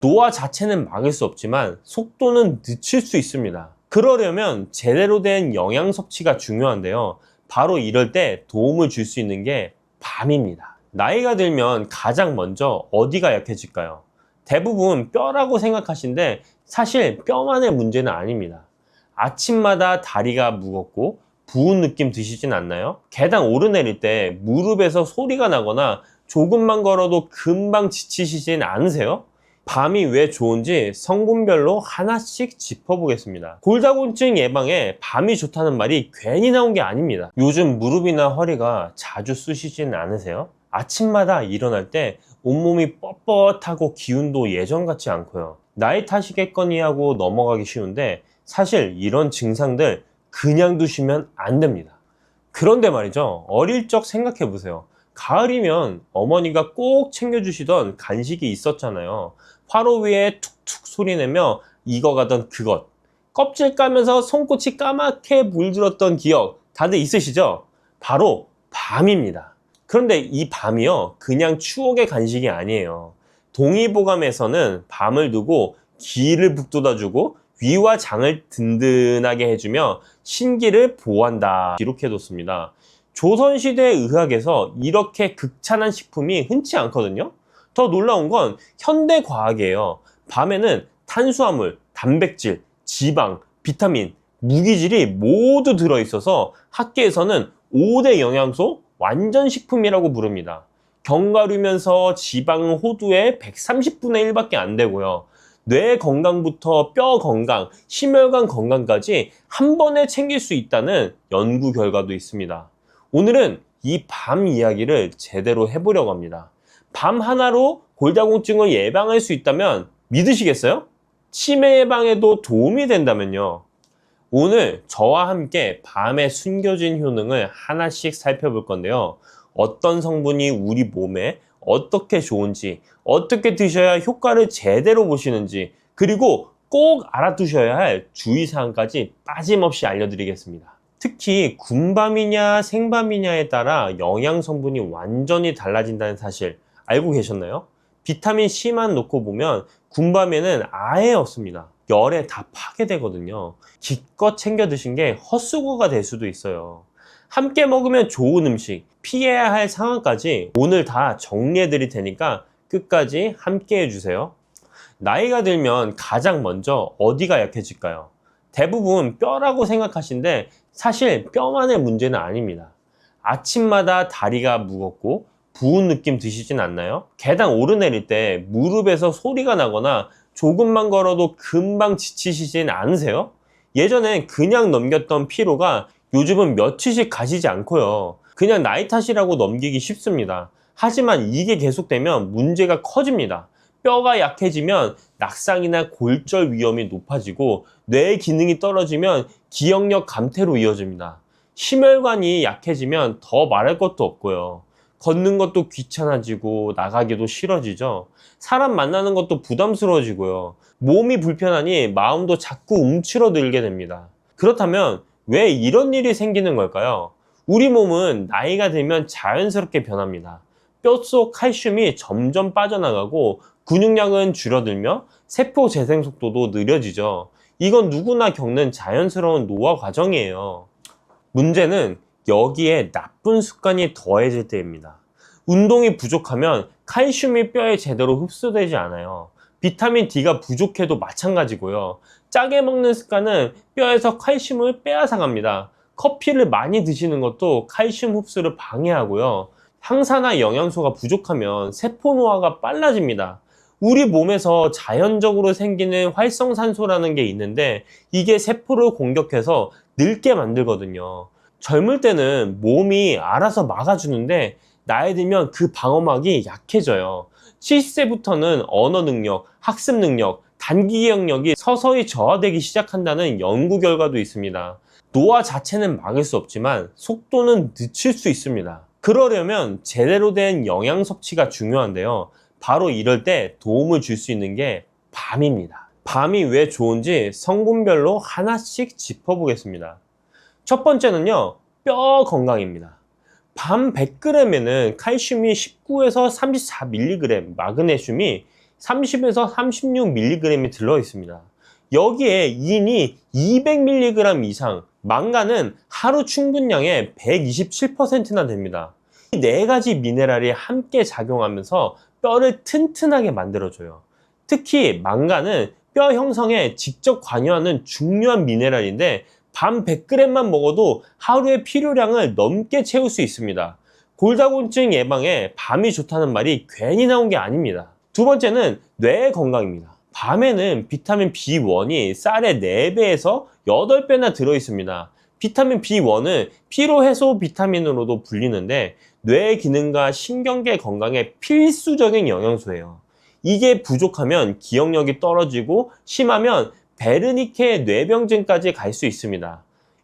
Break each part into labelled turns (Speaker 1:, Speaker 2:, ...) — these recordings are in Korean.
Speaker 1: 노화 자체는 막을 수 없지만 속도는 늦출 수 있습니다. 그러려면 제대로 된 영양 섭취가 중요한데요. 바로 이럴 때 도움을 줄 수 있는 게 밤입니다. 나이가 들면 가장 먼저 어디가 약해질까요? 대부분 뼈라고 생각하시는데 사실 뼈만의 문제는 아닙니다. 아침마다 다리가 무겁고 부은 느낌 드시진 않나요? 계단 오르내릴 때 무릎에서 소리가 나거나 조금만 걸어도 금방 지치시진 않으세요? 밤이 왜 좋은지 성분별로 하나씩 짚어보겠습니다. 골다공증 예방에 밤이 좋다는 말이 괜히 나온 게 아닙니다. 요즘 무릎이나 허리가 자주 쑤시지는 않으세요? 아침마다 일어날 때 온몸이 뻣뻣하고 기운도 예전 같지 않고요. 나이 탓이겠거니 하고 넘어가기 쉬운데 사실 이런 증상들 그냥 두시면 안 됩니다. 그런데 말이죠. 어릴 적 생각해 보세요. 가을이면 어머니가 꼭 챙겨주시던 간식이 있었잖아요. 화로 위에 툭툭 소리내며 익어가던 그것. 껍질 까면서 손끝이 까맣게 물들었던 기억 다들 있으시죠? 바로 밤입니다. 그런데 이 밤이요, 그냥 추억의 간식이 아니에요. 동의보감에서는 밤을 두고 기를 북돋아주고 위와 장을 든든하게 해주며 신기를 보호한다 기록해뒀습니다. 조선시대 의학에서 이렇게 극찬한 식품이 흔치 않거든요. 더 놀라운 건 현대과학이에요. 밤에는 탄수화물, 단백질, 지방, 비타민, 무기질이 모두 들어있어서 학계에서는 5대 영양소 완전 식품이라고 부릅니다. 견과류면서 지방은 호두의 130분의 1밖에 안 되고요. 뇌 건강부터 뼈 건강, 심혈관 건강까지 한 번에 챙길 수 있다는 연구 결과도 있습니다. 오늘은 이 밤 이야기를 제대로 해보려고 합니다. 밤 하나로 골다공증을 예방할 수 있다면 믿으시겠어요? 치매 예방에도 도움이 된다면요. 오늘 저와 함께 밤에 숨겨진 효능을 하나씩 살펴볼 건데요. 어떤 성분이 우리 몸에 어떻게 좋은지, 어떻게 드셔야 효과를 제대로 보시는지, 그리고 꼭 알아두셔야 할 주의사항까지 빠짐없이 알려드리겠습니다. 특히 군밤이냐 생밤이냐에 따라 영양 성분이 완전히 달라진다는 사실 알고 계셨나요? 비타민 C만 놓고 보면 군밤에는 아예 없습니다. 열에 다 파괴되거든요. 기껏 챙겨 드신 게 헛수고가 될 수도 있어요. 함께 먹으면 좋은 음식, 피해야 할 상황까지 오늘 다 정리해 드릴 테니까 끝까지 함께 해주세요. 나이가 들면 가장 먼저 어디가 약해질까요? 대부분 뼈라고 생각하시는데 사실 뼈만의 문제는 아닙니다. 아침마다 다리가 무겁고 부은 느낌 드시진 않나요? 계단 오르내릴 때 무릎에서 소리가 나거나 조금만 걸어도 금방 지치시진 않으세요? 예전엔 그냥 넘겼던 피로가 요즘은 며칠씩 가시지 않고요. 그냥 나이 탓이라고 넘기기 쉽습니다. 하지만 이게 계속되면 문제가 커집니다. 뼈가 약해지면 낙상이나 골절 위험이 높아지고 뇌 기능이 떨어지면 기억력 감퇴로 이어집니다. 심혈관이 약해지면 더 말할 것도 없고요. 걷는 것도 귀찮아지고 나가기도 싫어지죠. 사람 만나는 것도 부담스러워지고요. 몸이 불편하니 마음도 자꾸 움츠러들게 됩니다. 그렇다면 왜 이런 일이 생기는 걸까요? 우리 몸은 나이가 들면 자연스럽게 변합니다. 뼛속 칼슘이 점점 빠져나가고 근육량은 줄어들며 세포 재생 속도도 느려지죠. 이건 누구나 겪는 자연스러운 노화 과정이에요. 문제는 여기에 나쁜 습관이 더해질 때입니다. 운동이 부족하면 칼슘이 뼈에 제대로 흡수되지 않아요. 비타민 D가 부족해도 마찬가지고요. 짜게 먹는 습관은 뼈에서 칼슘을 빼앗아갑니다. 커피를 많이 드시는 것도 칼슘 흡수를 방해하고요. 항산화 영양소가 부족하면 세포 노화가 빨라집니다. 우리 몸에서 자연적으로 생기는 활성산소라는 게 있는데 이게 세포를 공격해서 늙게 만들거든요. 젊을 때는 몸이 알아서 막아주는데 나이 들면 그 방어막이 약해져요. 70세부터는 언어 능력, 학습 능력, 단기 기억력이 서서히 저하되기 시작한다는 연구 결과도 있습니다. 노화 자체는 막을 수 없지만 속도는 늦출 수 있습니다. 그러려면 제대로 된 영양 섭취가 중요한데요. 바로 이럴 때 도움을 줄 수 있는 게 밤입니다. 밤이 왜 좋은지 성분별로 하나씩 짚어보겠습니다. 첫 번째는요, 뼈 건강입니다. 밤 100g에는 칼슘이 19에서 34mg, 마그네슘이 30에서 36mg이 들어있습니다. 여기에 인이 200mg 이상, 망간은 하루 충분량의 127%나 됩니다. 이 네 가지 미네랄이 함께 작용하면서 뼈를 튼튼하게 만들어줘요. 특히 망간은 뼈 형성에 직접 관여하는 중요한 미네랄인데 밤 100g만 먹어도 하루의 필요량을 넘게 채울 수 있습니다. 골다공증 예방에 밤이 좋다는 말이 괜히 나온 게 아닙니다. 두 번째는 뇌 건강입니다. 밤에는 비타민 B1이 쌀의 4배에서 8배나 들어있습니다. 비타민 B1은 피로해소 비타민으로도 불리는데 뇌 기능과 신경계 건강에 필수적인 영양소예요. 이게 부족하면 기억력이 떨어지고 심하면 베르니케 뇌병증까지 갈 수 있습니다.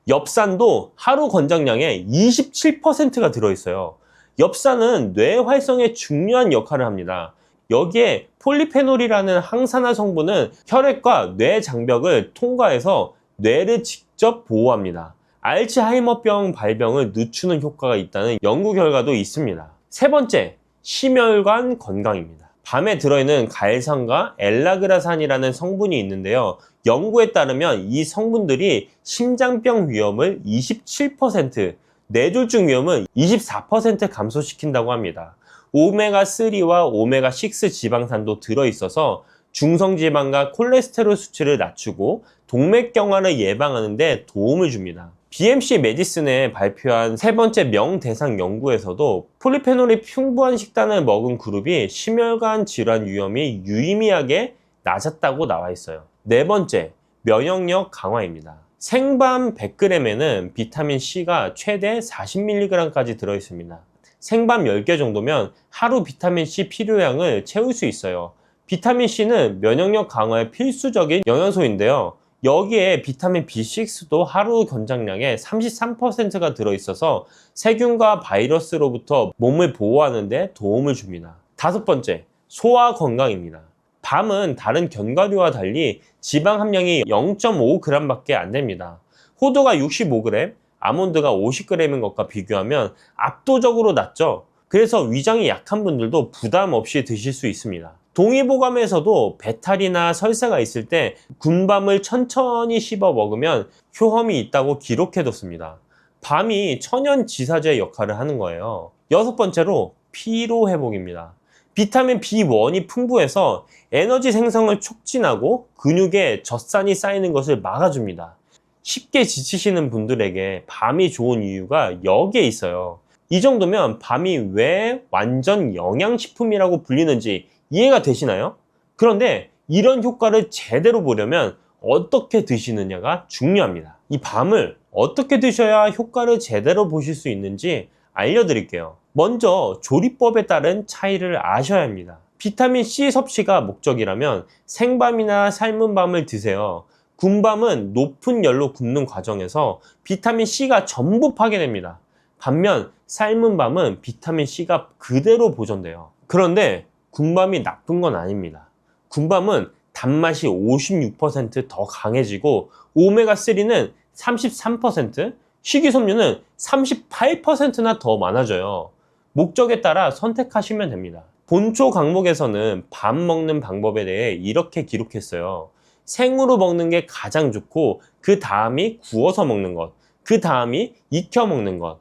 Speaker 1: 엽산도 하루 권장량의 27%가 들어있어요. 엽산은 뇌 활성에 중요한 역할을 합니다. 여기에 폴리페놀이라는 항산화 성분은 혈액과 뇌 장벽을 통과해서 뇌를 직접 보호합니다. 알츠하이머병 발병을 늦추는 효과가 있다는 연구 결과도 있습니다. 세 번째, 심혈관 건강입니다. 밤에 들어있는 갈산과 엘라그라산이라는 성분이 있는데요. 연구에 따르면 이 성분들이 심장병 위험을 27%, 뇌졸중 위험을 24% 감소시킨다고 합니다. 오메가3와 오메가6 지방산도 들어있어서 중성지방과 콜레스테롤 수치를 낮추고 동맥경화를 예방하는 데 도움을 줍니다. BMC 메디슨에 발표한 세 번째 명대상 연구에서도 폴리페놀이 풍부한 식단을 먹은 그룹이 심혈관 질환 위험이 유의미하게 낮았다고 나와 있어요. 네 번째, 면역력 강화입니다. 생밤 100g에는 비타민 C가 최대 40mg까지 들어있습니다. 생밤 10개 정도면 하루 비타민 C 필요량을 채울 수 있어요. 비타민 C는 면역력 강화에 필수적인 영양소인데요. 여기에 비타민 B6도 하루 권장량의 33%가 들어있어서 세균과 바이러스로부터 몸을 보호하는 데 도움을 줍니다. 다섯 번째, 소화 건강입니다. 밤은 다른 견과류와 달리 지방 함량이 0.5g 밖에 안 됩니다. 호두가 65g, 아몬드가 50g인 것과 비교하면 압도적으로 낮죠. 그래서 위장이 약한 분들도 부담 없이 드실 수 있습니다. 동의보감에서도 배탈이나 설사가 있을 때 군밤을 천천히 씹어 먹으면 효험이 있다고 기록해뒀습니다. 밤이 천연지사제 역할을 하는 거예요. 여섯 번째로 피로회복입니다. 비타민 B1이 풍부해서 에너지 생성을 촉진하고 근육에 젖산이 쌓이는 것을 막아줍니다. 쉽게 지치시는 분들에게 밤이 좋은 이유가 여기에 있어요. 이 정도면 밤이 왜 완전 영양식품이라고 불리는지 이해가 되시나요? 그런데 이런 효과를 제대로 보려면 어떻게 드시느냐가 중요합니다. 이 밤을 어떻게 드셔야 효과를 제대로 보실 수 있는지 알려드릴게요. 먼저 조리법에 따른 차이를 아셔야 합니다. 비타민 C 섭취가 목적이라면 생밤이나 삶은 밤을 드세요. 군밤은 높은 열로 굽는 과정에서 비타민 C가 전부 파괴됩니다. 반면 삶은 밤은 비타민 C가 그대로 보존돼요. 그런데 군밤이 나쁜 건 아닙니다. 군밤은 단맛이 56% 더 강해지고 오메가3는 33%, 식이섬유는 38%나 더 많아져요. 목적에 따라 선택하시면 됩니다. 본초 강목에서는 밥 먹는 방법에 대해 이렇게 기록했어요. 생으로 먹는 게 가장 좋고 그 다음이 구워서 먹는 것, 그 다음이 익혀 먹는 것,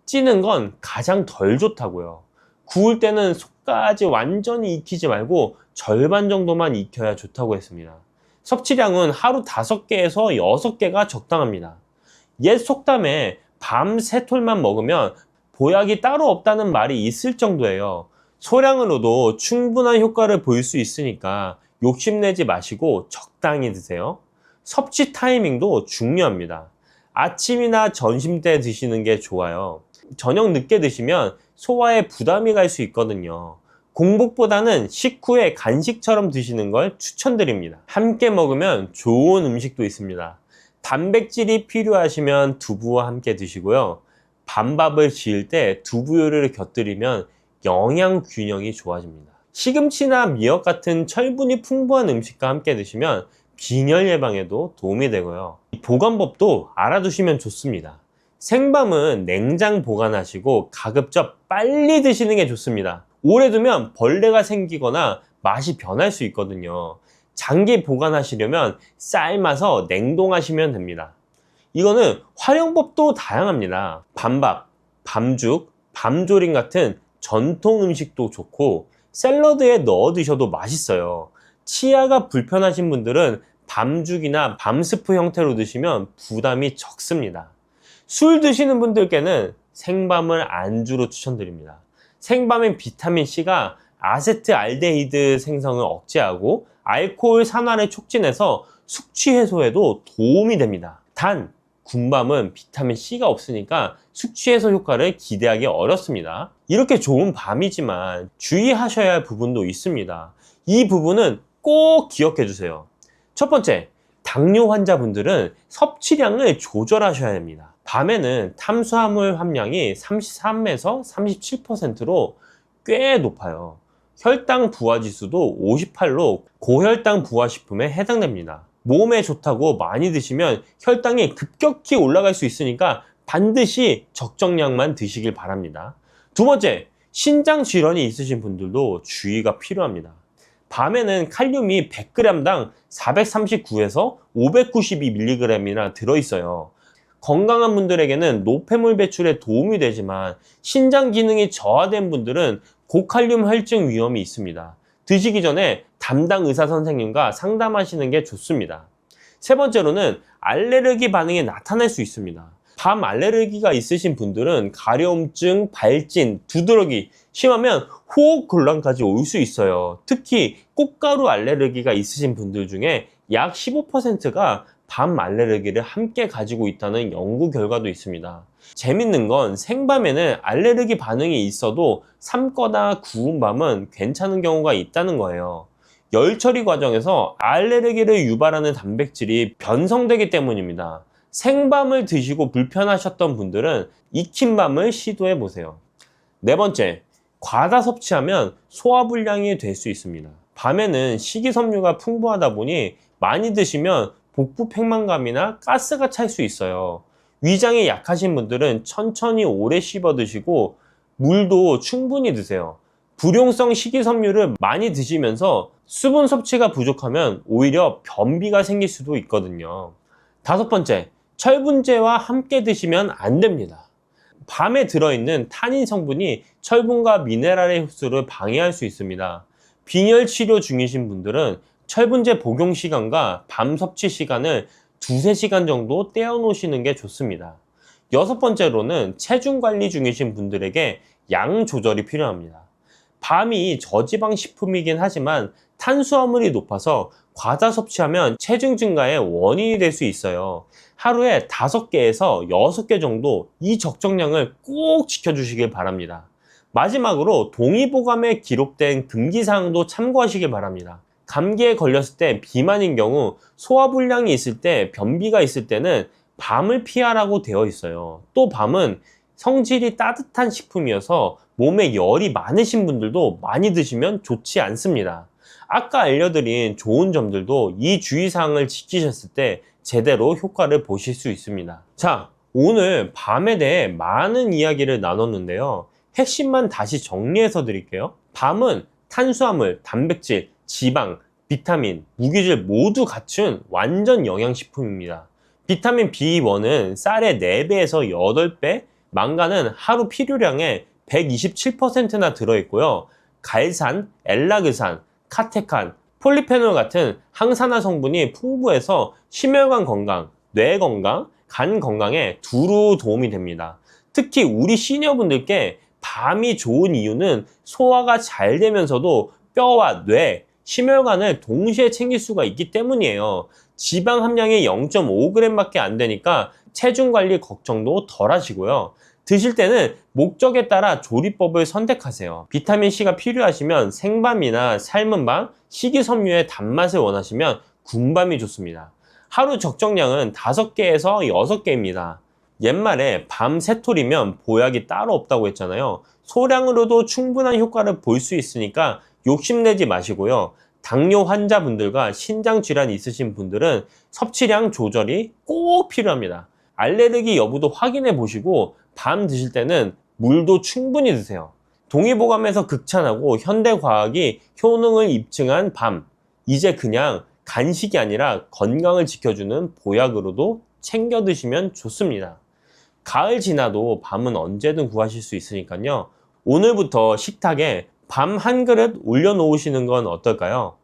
Speaker 1: 찌는 건 가장 덜 좋다고요. 구울 때는 속까지 완전히 익히지 말고 절반 정도만 익혀야 좋다고 했습니다. 섭취량은 하루 5개에서 6개가 적당합니다. 옛 속담에 밤 3톨만 먹으면 보약이 따로 없다는 말이 있을 정도예요. 소량으로도 충분한 효과를 볼 수 있으니까 욕심내지 마시고 적당히 드세요. 섭취 타이밍도 중요합니다. 아침이나 점심 때 드시는 게 좋아요. 저녁 늦게 드시면 소화에 부담이 갈 수 있거든요. 공복보다는 식후에 간식처럼 드시는 걸 추천드립니다. 함께 먹으면 좋은 음식도 있습니다. 단백질이 필요하시면 두부와 함께 드시고요. 밤밥을 지을 때 두부요리를 곁들이면 영양 균형이 좋아집니다. 시금치나 미역 같은 철분이 풍부한 음식과 함께 드시면 빈혈 예방에도 도움이 되고요. 보관법도 알아두시면 좋습니다. 생밤은 냉장 보관하시고 가급적 빨리 드시는 게 좋습니다. 오래 두면 벌레가 생기거나 맛이 변할 수 있거든요. 장기 보관하시려면 삶아서 냉동하시면 됩니다. 이거는 활용법도 다양합니다. 밤밥, 밤죽, 밤조림 같은 전통 음식도 좋고 샐러드에 넣어 드셔도 맛있어요. 치아가 불편하신 분들은 밤죽이나 밤스프 형태로 드시면 부담이 적습니다. 술 드시는 분들께는 생밤을 안주로 추천드립니다. 생밤의 비타민C가 아세트알데히드 생성을 억제하고 알코올 산화를 촉진해서 숙취 해소에도 도움이 됩니다. 단, 군밤은 비타민C가 없으니까 숙취 해소 효과를 기대하기 어렵습니다. 이렇게 좋은 밤이지만 주의하셔야 할 부분도 있습니다. 이 부분은 꼭 기억해 주세요. 첫 번째, 당뇨 환자분들은 섭취량을 조절하셔야 합니다. 밤에는 탄수화물 함량이 33에서 37%로 꽤 높아요. 혈당 부하 지수도 58로 고혈당 부하 식품에 해당됩니다. 몸에 좋다고 많이 드시면 혈당이 급격히 올라갈 수 있으니까 반드시 적정량만 드시길 바랍니다. 두 번째, 신장 질환이 있으신 분들도 주의가 필요합니다. 밤에는 칼륨이 100g당 439에서 592mg이나 들어있어요. 건강한 분들에게는 노폐물 배출에 도움이 되지만 신장 기능이 저하된 분들은 고칼륨 혈증 위험이 있습니다. 드시기 전에 담당 의사 선생님과 상담하시는 게 좋습니다. 세 번째로는 알레르기 반응이 나타날 수 있습니다. 밤 알레르기가 있으신 분들은 가려움증, 발진, 두드러기, 심하면 호흡 곤란까지 올 수 있어요. 특히 꽃가루 알레르기가 있으신 분들 중에 약 15%가 밤 알레르기를 함께 가지고 있다는 연구 결과도 있습니다. 재밌는 건 생밤에는 알레르기 반응이 있어도 삶거나 구운 밤은 괜찮은 경우가 있다는 거예요. 열 처리 과정에서 알레르기를 유발하는 단백질이 변성되기 때문입니다. 생밤을 드시고 불편하셨던 분들은 익힌 밤을 시도해 보세요. 네 번째, 과다 섭취하면 소화불량이 될 수 있습니다. 밤에는 식이섬유가 풍부하다 보니 많이 드시면 복부 팽만감이나 가스가 찰 수 있어요. 위장이 약하신 분들은 천천히 오래 씹어 드시고 물도 충분히 드세요. 불용성 식이섬유를 많이 드시면서 수분 섭취가 부족하면 오히려 변비가 생길 수도 있거든요. 다섯 번째, 철분제와 함께 드시면 안 됩니다. 밤에 들어있는 타닌 성분이 철분과 미네랄의 흡수를 방해할 수 있습니다. 빈혈 치료 중이신 분들은 철분제 복용 시간과 밤 섭취 시간을 2~3시간 정도 떼어 놓으시는 게 좋습니다. 여섯 번째로는 체중 관리 중이신 분들에게 양 조절이 필요합니다. 밤이 저지방 식품이긴 하지만 탄수화물이 높아서 과다 섭취하면 체중 증가의 원인이 될 수 있어요. 하루에 5개에서 6개 정도 이 적정량을 꼭 지켜주시길 바랍니다. 마지막으로 동의보감에 기록된 금기사항도 참고하시길 바랍니다. 감기에 걸렸을 때 비만인 경우 소화불량이 있을 때 변비가 있을 때는 밤을 피하라고 되어 있어요. 또 밤은 성질이 따뜻한 식품이어서 몸에 열이 많으신 분들도 많이 드시면 좋지 않습니다. 아까 알려드린 좋은 점들도 이 주의사항을 지키셨을 때 제대로 효과를 보실 수 있습니다. 자, 오늘 밤에 대해 많은 이야기를 나눴는데요. 핵심만 다시 정리해서 드릴게요. 밤은 탄수화물, 단백질, 지방, 비타민, 무기질 모두 갖춘 완전 영양식품입니다. 비타민 B1은 쌀의 4배에서 8배, 망간은 하루 필요량의 127%나 들어있고요. 갈산, 엘라그산, 카테칸, 폴리페놀 같은 항산화 성분이 풍부해서 심혈관 건강, 뇌 건강, 간 건강에 두루 도움이 됩니다. 특히 우리 시니어분들께 밤이 좋은 이유는 소화가 잘 되면서도 뼈와 뇌, 심혈관을 동시에 챙길 수가 있기 때문이에요. 지방 함량이 0.5g밖에 안 되니까 체중 관리 걱정도 덜 하시고요. 드실 때는 목적에 따라 조리법을 선택하세요. 비타민C가 필요하시면 생밤이나 삶은 밤, 식이섬유의 단맛을 원하시면 군밤이 좋습니다. 하루 적정량은 5개에서 6개입니다. 옛말에 밤 3톨이면 보약이 따로 없다고 했잖아요. 소량으로도 충분한 효과를 볼 수 있으니까 욕심내지 마시고요. 당뇨 환자분들과 신장 질환이 있으신 분들은 섭취량 조절이 꼭 필요합니다. 알레르기 여부도 확인해 보시고 밤 드실 때는 물도 충분히 드세요. 동의보감에서 극찬하고 현대과학이 효능을 입증한 밤, 이제 그냥 간식이 아니라 건강을 지켜주는 보약으로도 챙겨 드시면 좋습니다. 가을 지나도 밤은 언제든 구하실 수 있으니까요. 오늘부터 식탁에 밤 한 그릇 올려놓으시는 건 어떨까요?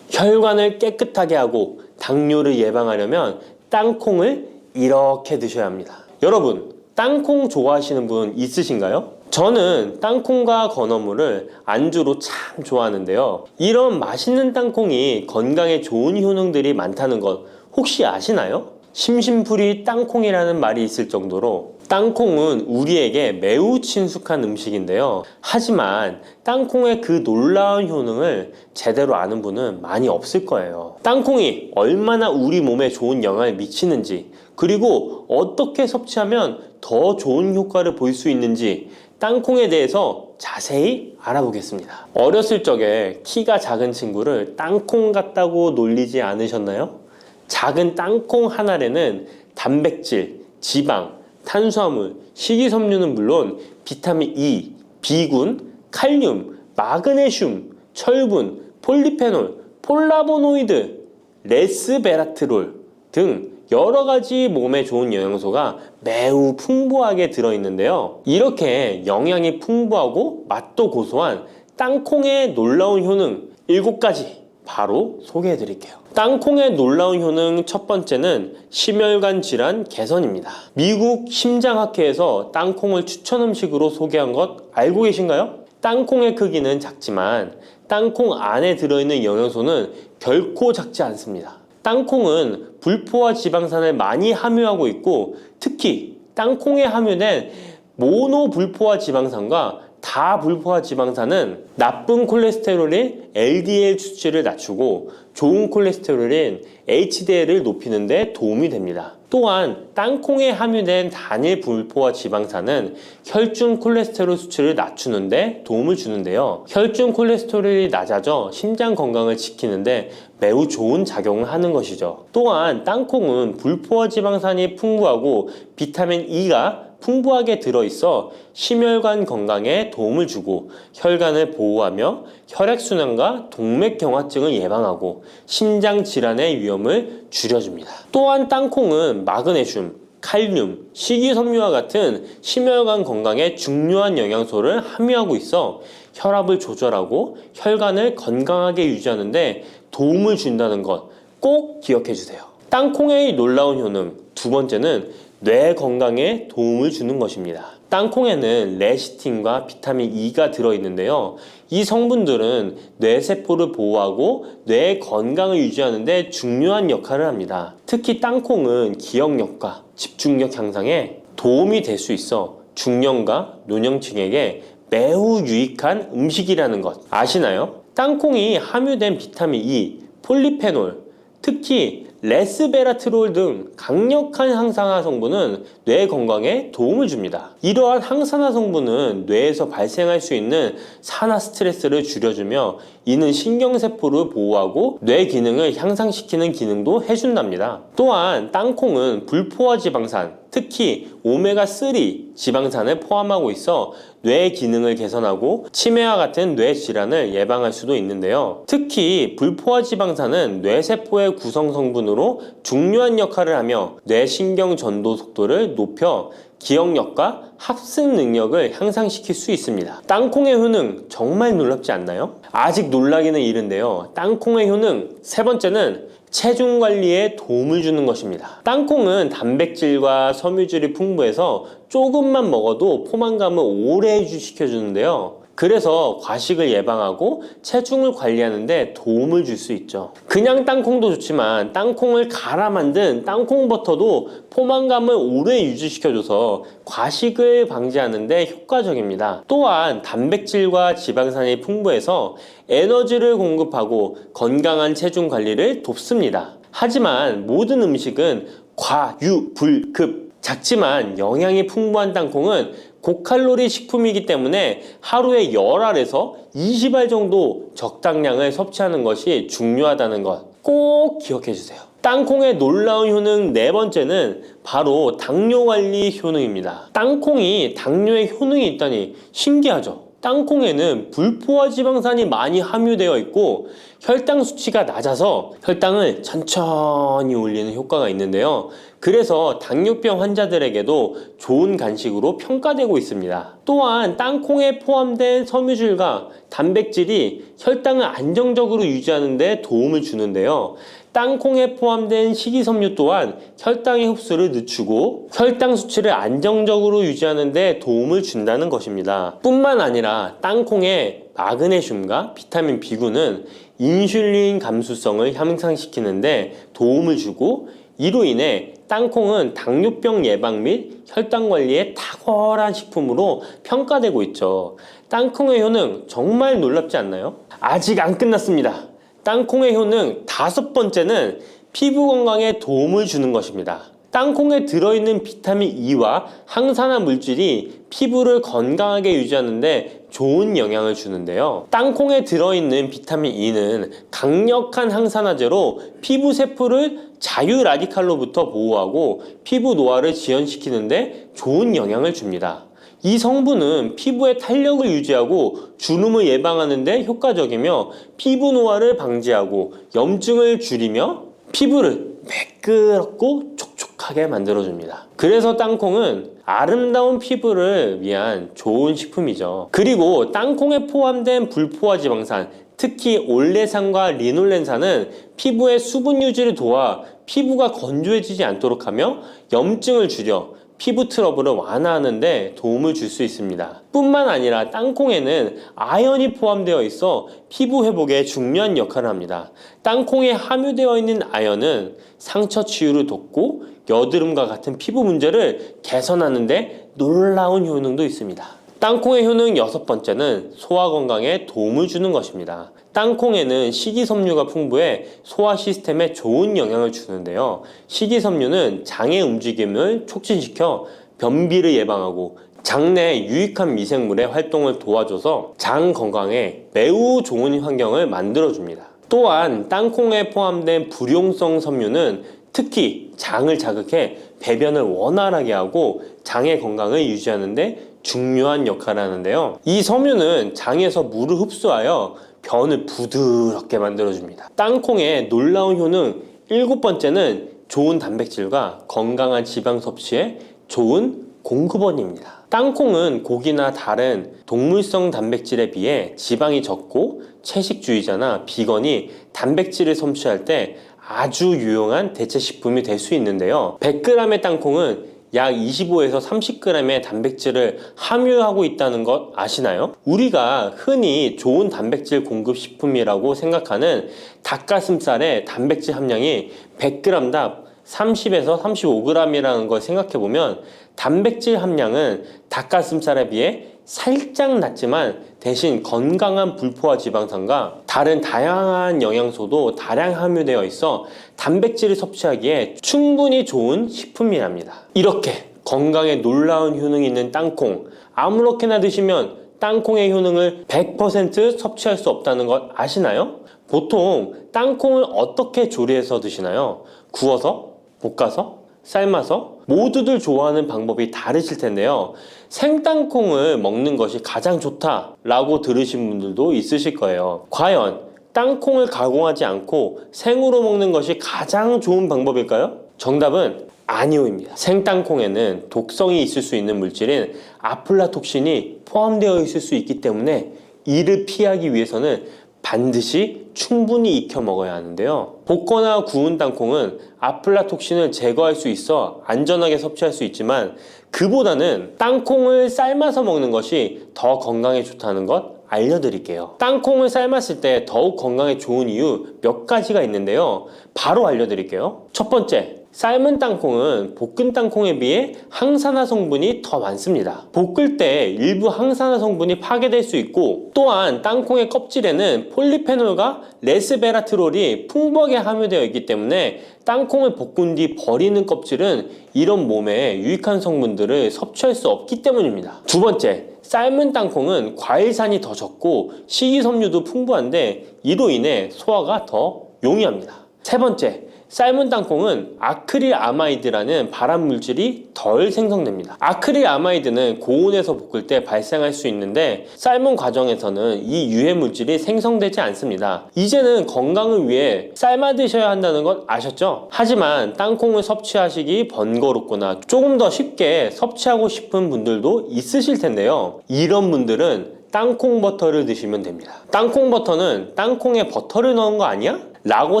Speaker 1: 혈관을 깨끗하게 하고 당뇨를 예방하려면 땅콩을 이렇게 드셔야 합니다. 여러분, 땅콩 좋아하시는 분 있으신가요? 저는 땅콩과 건어물을 안주로 참 좋아하는데요. 이런 맛있는 땅콩이 건강에 좋은 효능들이 많다는 것 혹시 아시나요? 심심풀이 땅콩이라는 말이 있을 정도로 땅콩은 우리에게 매우 친숙한 음식인데요. 하지만 땅콩의 그 놀라운 효능을 제대로 아는 분은 많이 없을 거예요. 땅콩이 얼마나 우리 몸에 좋은 영향을 미치는지, 그리고 어떻게 섭취하면 더 좋은 효과를 볼 수 있는지 땅콩에 대해서 자세히 알아보겠습니다. 어렸을 적에 키가 작은 친구를 땅콩 같다고 놀리지 않으셨나요? 작은 땅콩 한 알에는 단백질, 지방, 탄수화물, 식이섬유는 물론 비타민 E, B군, 칼륨, 마그네슘, 철분, 폴리페놀, 폴라보노이드, 레스베라트롤 등 여러 가지 몸에 좋은 영양소가 매우 풍부하게 들어있는데요. 이렇게 영양이 풍부하고 맛도 고소한 땅콩의 놀라운 효능 7가지 바로 소개해 드릴게요. 땅콩의 놀라운 효능 첫 번째는 심혈관 질환 개선입니다. 미국 심장학회에서 땅콩을 추천 음식으로 소개한 것 알고 계신가요? 땅콩의 크기는 작지만 땅콩 안에 들어있는 영양소는 결코 작지 않습니다. 땅콩은 불포화 지방산을 많이 함유하고 있고, 특히 땅콩에 함유된 모노불포화 지방산과 다불포화 지방산은 나쁜 콜레스테롤인 LDL 수치를 낮추고 좋은 콜레스테롤인 HDL을 높이는 데 도움이 됩니다. 또한 땅콩에 함유된 단일 불포화 지방산은 혈중 콜레스테롤 수치를 낮추는 데 도움을 주는데요. 혈중 콜레스테롤이 낮아져 심장 건강을 지키는데 매우 좋은 작용을 하는 것이죠. 또한 땅콩은 불포화 지방산이 풍부하고 비타민 E가 풍부하게 들어있어 심혈관 건강에 도움을 주고 혈관을 보호하며 혈액순환과 동맥경화증을 예방하고 심장 질환의 위험을 줄여줍니다. 또한 땅콩은 마그네슘, 칼륨, 식이섬유와 같은 심혈관 건강에 중요한 영양소를 함유하고 있어 혈압을 조절하고 혈관을 건강하게 유지하는 데 도움을 준다는 것 꼭 기억해 주세요. 땅콩의 놀라운 효능 두 번째는 뇌 건강에 도움을 주는 것입니다. 땅콩에는 레시틴과 비타민 E가 들어있는데요. 이 성분들은 뇌세포를 보호하고 뇌 건강을 유지하는 데 중요한 역할을 합니다. 특히 땅콩은 기억력과 집중력 향상에 도움이 될 수 있어 중년과 노년층에게 매우 유익한 음식이라는 것 아시나요? 땅콩이 함유된 비타민 E, 폴리페놀, 특히 레스베라트롤 등 강력한 항산화 성분은 뇌 건강에 도움을 줍니다. 이러한 항산화 성분은 뇌에서 발생할 수 있는 산화 스트레스를 줄여주며 이는 신경세포를 보호하고 뇌 기능을 향상시키는 기능도 해준답니다. 또한 땅콩은 불포화 지방산, 특히 오메가3 지방산을 포함하고 있어 뇌 기능을 개선하고 치매와 같은 뇌 질환을 예방할 수도 있는데요. 특히 불포화 지방산은 뇌세포의 구성 성분으로 중요한 역할을 하며 뇌신경 전도 속도를 높여 기억력과 학습 능력을 향상시킬 수 있습니다. 땅콩의 효능 정말 놀랍지 않나요? 아직 놀라기는 이른데요. 땅콩의 효능 세 번째는 체중 관리에 도움을 주는 것입니다. 땅콩은 단백질과 섬유질이 풍부해서 조금만 먹어도 포만감을 오래 유지시켜주는데요. 그래서 과식을 예방하고 체중을 관리하는 데 도움을 줄 수 있죠. 그냥 땅콩도 좋지만 땅콩을 갈아 만든 땅콩 버터도 포만감을 오래 유지시켜줘서 과식을 방지하는 데 효과적입니다. 또한 단백질과 지방산이 풍부해서 에너지를 공급하고 건강한 체중 관리를 돕습니다. 하지만 모든 음식은 과유불급, 작지만 영양이 풍부한 땅콩은 고칼로리 식품이기 때문에 하루에 10알에서 20알 정도 적당량을 섭취하는 것이 중요하다는 것 꼭 기억해 주세요. 땅콩의 놀라운 효능 네 번째는 바로 당뇨 관리 효능입니다. 땅콩이 당뇨에 효능이 있다니 신기하죠? 땅콩에는 불포화 지방산이 많이 함유되어 있고 혈당 수치가 낮아서 혈당을 천천히 올리는 효과가 있는데요. 그래서 당뇨병 환자들에게도 좋은 간식으로 평가되고 있습니다. 또한 땅콩에 포함된 섬유질과 단백질이 혈당을 안정적으로 유지하는 데 도움을 주는데요. 땅콩에 포함된 식이섬유 또한 혈당의 흡수를 늦추고 혈당 수치를 안정적으로 유지하는 데 도움을 준다는 것입니다. 뿐만 아니라 땅콩의 마그네슘과 비타민 B9는 인슐린 감수성을 향상시키는 데 도움을 주고 이로 인해 땅콩은 당뇨병 예방 및 혈당 관리에 탁월한 식품으로 평가되고 있죠. 땅콩의 효능 정말 놀랍지 않나요? 아직 안 끝났습니다. 땅콩의 효능 5번째는 피부 건강에 도움을 주는 것입니다. 땅콩에 들어있는 비타민 E와 항산화 물질이 피부를 건강하게 유지하는 데 좋은 영향을 주는데요. 땅콩에 들어있는 비타민 E는 강력한 항산화제로 피부 세포를 자유 라디칼로부터 보호하고 피부 노화를 지연시키는 데 좋은 영향을 줍니다. 이 성분은 피부의 탄력을 유지하고 주름을 예방하는 데 효과적이며 피부 노화를 방지하고 염증을 줄이며 피부를 매끄럽고 촉촉하게 만들어줍니다. 그래서 땅콩은 아름다운 피부를 위한 좋은 식품이죠. 그리고 땅콩에 포함된 불포화 지방산, 특히 올레산과 리놀렌산은 피부의 수분 유지를 도와 피부가 건조해지지 않도록 하며 염증을 줄여 피부 트러블을 완화하는 데 도움을 줄 수 있습니다. 뿐만 아니라 땅콩에는 아연이 포함되어 있어 피부 회복에 중요한 역할을 합니다. 땅콩에 함유되어 있는 아연은 상처 치유를 돕고 여드름과 같은 피부 문제를 개선하는 데 놀라운 효능도 있습니다. 땅콩의 효능 6번째는 소화 건강에 도움을 주는 것입니다. 땅콩에는 식이섬유가 풍부해 소화 시스템에 좋은 영향을 주는데요. 식이섬유는 장의 움직임을 촉진시켜 변비를 예방하고 장내에 유익한 미생물의 활동을 도와줘서 장 건강에 매우 좋은 환경을 만들어줍니다. 또한 땅콩에 포함된 불용성 섬유는 특히 장을 자극해 배변을 원활하게 하고 장의 건강을 유지하는 데 중요한 역할을 하는데요. 이 섬유는 장에서 물을 흡수하여 변을 부드럽게 만들어줍니다. 땅콩의 놀라운 효능 7번째는 좋은 단백질과 건강한 지방 섭취에 좋은 공급원입니다. 땅콩은 고기나 다른 동물성 단백질에 비해 지방이 적고 채식주의자나 비건이 단백질을 섭취할 때 아주 유용한 대체 식품이 될 수 있는데요. 100g의 땅콩은 약 25에서 30g의 단백질을 함유하고 있다는 것 아시나요? 우리가 흔히 좋은 단백질 공급 식품이라고 생각하는 닭가슴살의 단백질 함량이 100g당 30에서 35g이라는 걸 생각해보면 단백질 함량은 닭가슴살에 비해 살짝 낮지만 대신 건강한 불포화 지방산과 다른 다양한 영양소도 다량 함유되어 있어 단백질을 섭취하기에 충분히 좋은 식품이랍니다. 이렇게 건강에 놀라운 효능이 있는 땅콩, 아무렇게나 드시면 땅콩의 효능을 100% 섭취할 수 없다는 것 아시나요? 보통 땅콩을 어떻게 조리해서 드시나요? 구워서? 볶아서? 삶아서? 모두들 좋아하는 방법이 다르실 텐데요. 생땅콩을 먹는 것이 가장 좋다라고 들으신 분들도 있으실 거예요. 과연 땅콩을 가공하지 않고 생으로 먹는 것이 가장 좋은 방법일까요? 정답은 아니오입니다. 생땅콩에는 독성이 있을 수 있는 물질인 아플라톡신이 포함되어 있을 수 있기 때문에 이를 피하기 위해서는 반드시 충분히 익혀 먹어야 하는데요. 볶거나 구운 땅콩은 아플라톡신을 제거할 수 있어 안전하게 섭취할 수 있지만 그보다는 땅콩을 삶아서 먹는 것이 더 건강에 좋다는 것 알려드릴게요. 땅콩을 삶았을 때 더욱 건강에 좋은 이유 몇 가지가 있는데요. 바로 알려드릴게요. 첫 번째, 삶은 땅콩은 볶은 땅콩에 비해 항산화 성분이 더 많습니다. 볶을 때 일부 항산화 성분이 파괴될 수 있고 또한 땅콩의 껍질에는 폴리페놀과 레스베라트롤이 풍부하게 함유되어 있기 때문에 땅콩을 볶은 뒤 버리는 껍질은 이런 몸에 유익한 성분들을 섭취할 수 없기 때문입니다. 두 번째, 삶은 땅콩은 과일산이 더 적고 식이섬유도 풍부한데 이로 인해 소화가 더 용이합니다. 세 번째, 삶은 땅콩은 아크릴아마이드라는 발암 물질이 덜 생성됩니다. 아크릴아마이드는 고온에서 볶을 때 발생할 수 있는데 삶은 과정에서는 이 유해 물질이 생성되지 않습니다. 이제는 건강을 위해 삶아 드셔야 한다는 것 아셨죠? 하지만 땅콩을 섭취하시기 번거롭거나 조금 더 쉽게 섭취하고 싶은 분들도 있으실 텐데요. 이런 분들은 땅콩 버터를 드시면 됩니다. 땅콩 버터는 땅콩에 버터를 넣은 거 아니야? 라고